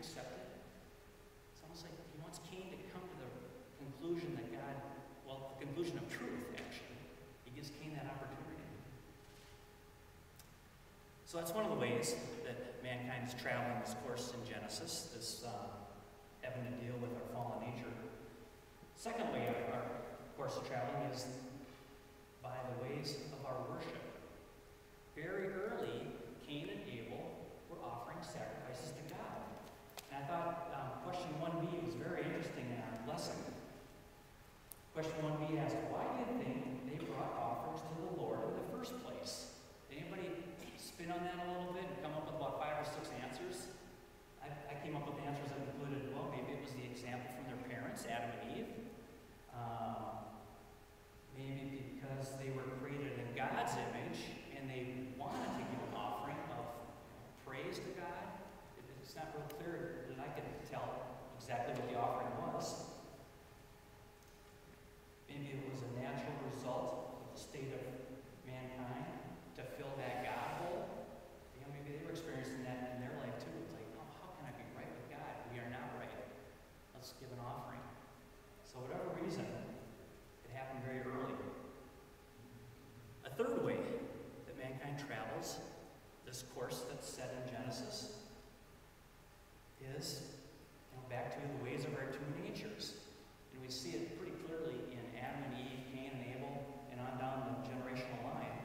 accept it. It's almost like he wants Cain to come to the conclusion that God, well, the conclusion of truth, actually. He gives Cain that opportunity. So that's one of the ways that mankind is traveling this course in Genesis, this having to deal with our fallen nature. Second way our course of traveling is by the ways of our worship. Very early, Cain and Abel were offering sacrifices to God. And I thought question 1b was very interesting in our lesson. Question 1b asked, why do you think they brought offerings to the Lord in the first place? Did anybody spin on that a little bit and come up with about 5 or 6 answers? I came up with answers that included, well, maybe it was the example from their parents, Adam and Eve. Maybe because they were created in God's image and they wanted to give an offering of praise to God. It's not real clear that I can tell exactly what the offering was. Maybe it was a natural result of the state of mankind to fill that God hole. You know, maybe they were experiencing that in their life too. It's like, oh, how can I be right with God? We are not right. Let's give an offering. So whatever reason, it happened very early. A third way that mankind travels this course that's set in Genesis is, back to the ways of our two natures. And we see it pretty clearly in Adam and Eve, Cain and Abel, and on down the generational line.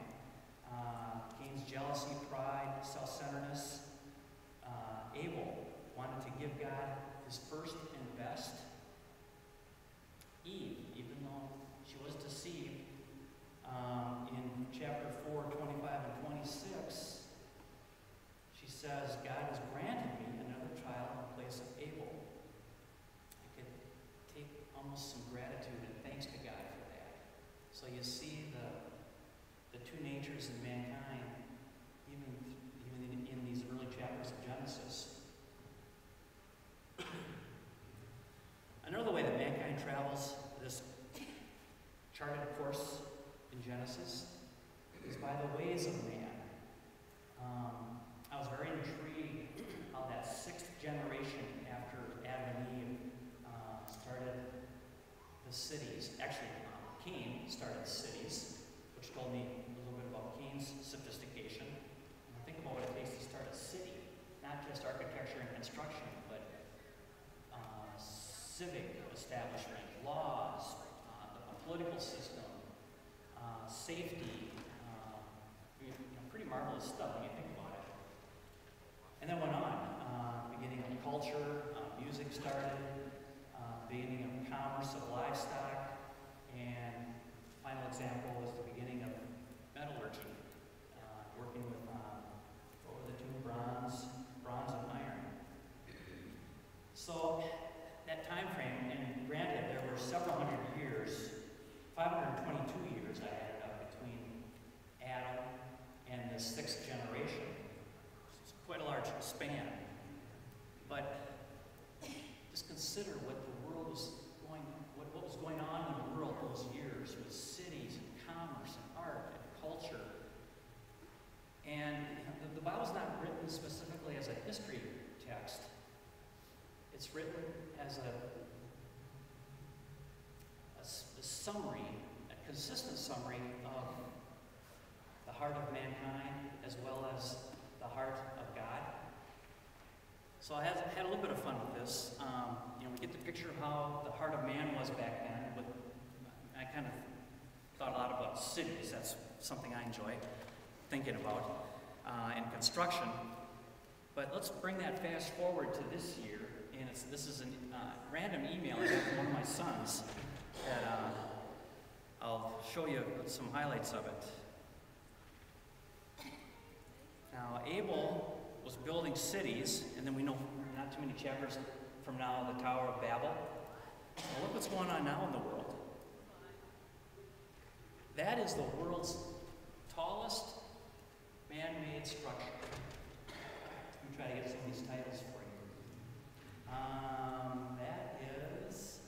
Cain's jealousy, pride, self-centeredness. Abel wanted to give God his first and best. Eve, even though she was deceived, in chapter 4, 25 and 26, she says, God has granted me another child in place of Abel. I could take almost some gratitude and thanks to God for that. So you see the two natures in mankind, even in these early chapters of Genesis. Another way that mankind travels this charted course in Genesis is by the ways of man. I was very intrigued how that 6th generation after Adam and Eve started the cities. Actually, Cain started the cities, which told me a little bit about Cain's sophistication. Think about what it takes to start a city, not just architecture and construction, but civic establishment, laws, a political system, safety, pretty marvelous stuff when you think about it. And then went on, beginning of culture, music started, beginning of commerce of livestock, and final example was the beginning of metallurgy, working with, what were the two, bronze and iron. So that time frame, and granted there were several hundred years, 522 years I added up between Adam and the 6th generation. It's quite a large span. But just consider what the world was what was going on in the world those years with cities and commerce and art and culture. And the Bible's not written specifically as a history text. It's written as a summary, a consistent summary of the heart of mankind as well as the heart of God. So I had a little bit of fun with this. We get the picture of how the heart of man was back then. But I kind of thought a lot about cities. That's something I enjoy thinking about, and construction. But let's bring that fast forward to this year. And this is a random email I got from one of my sons that I'll show you some highlights of it. Now, Abel was building cities, and then we know not too many chapters from now, the Tower of Babel. Well, look what's going on now in the world. That is the world's tallest man-made structure. Let me try to get some of these titles for you. That is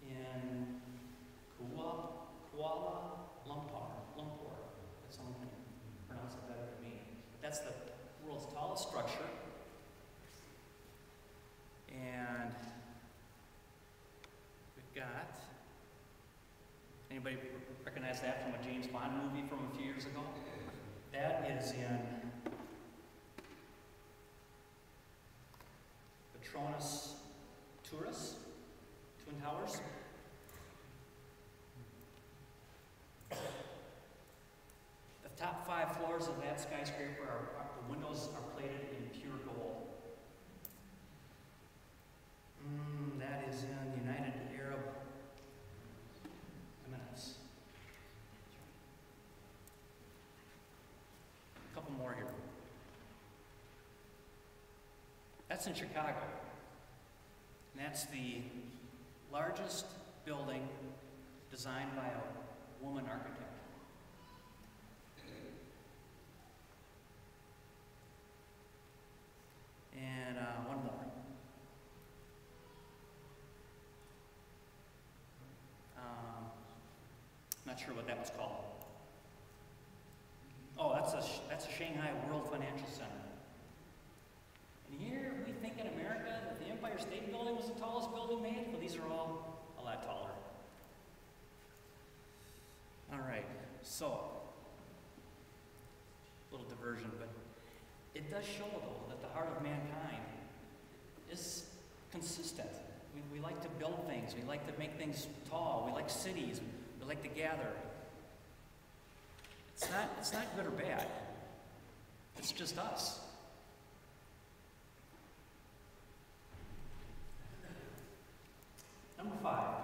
in Kuala Lumpur. If someone can pronounce it better than me. But that's the world's tallest structure. Anybody recognize that from a James Bond movie from a few years ago? That is in Patronus Tourist, Twin Towers. The top 5 floors of that skyscraper the windows are plated in pure gold. That is in the United Arab Emirates. A couple more here. That's in Chicago. And that's the largest building designed by a woman architect. And one more. Not sure what that was called. Oh, that's a Shanghai World Financial Center. And here we think in America that the Empire State Building was the tallest building made. Well, these are all a lot taller. All right, so a little diversion, but it does show, though, that the heart of mankind is consistent. We like to build things. We like to make things tall. We like cities. We like to gather. It's not good or bad. It's just us. Number 5,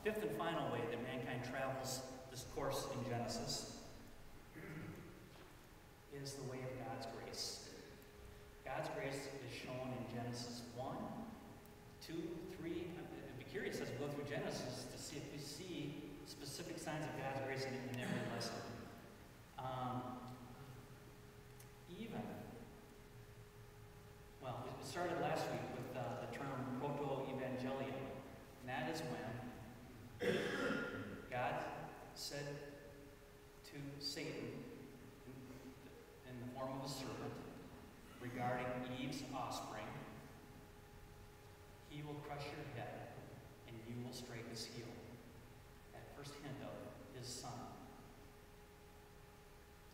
fifth and final way that mankind travels this course in Genesis is the way of God's grace. God's grace is shown in Genesis 1, 2, 3. I'd be curious as we go through Genesis to see if we see specific signs of God's grace in every lesson. We started last week with the term proto-evangelium, and that is when God said to Satan in the form of a serpent regarding Eve's offspring, "He will crush your head, and you will strike his heel." That first hint of his son.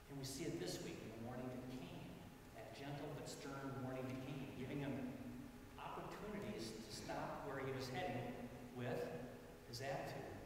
And we see it this week in the warning to Cain, that gentle but stern warning to Cain, giving him opportunities to stop where he was heading with his attitude.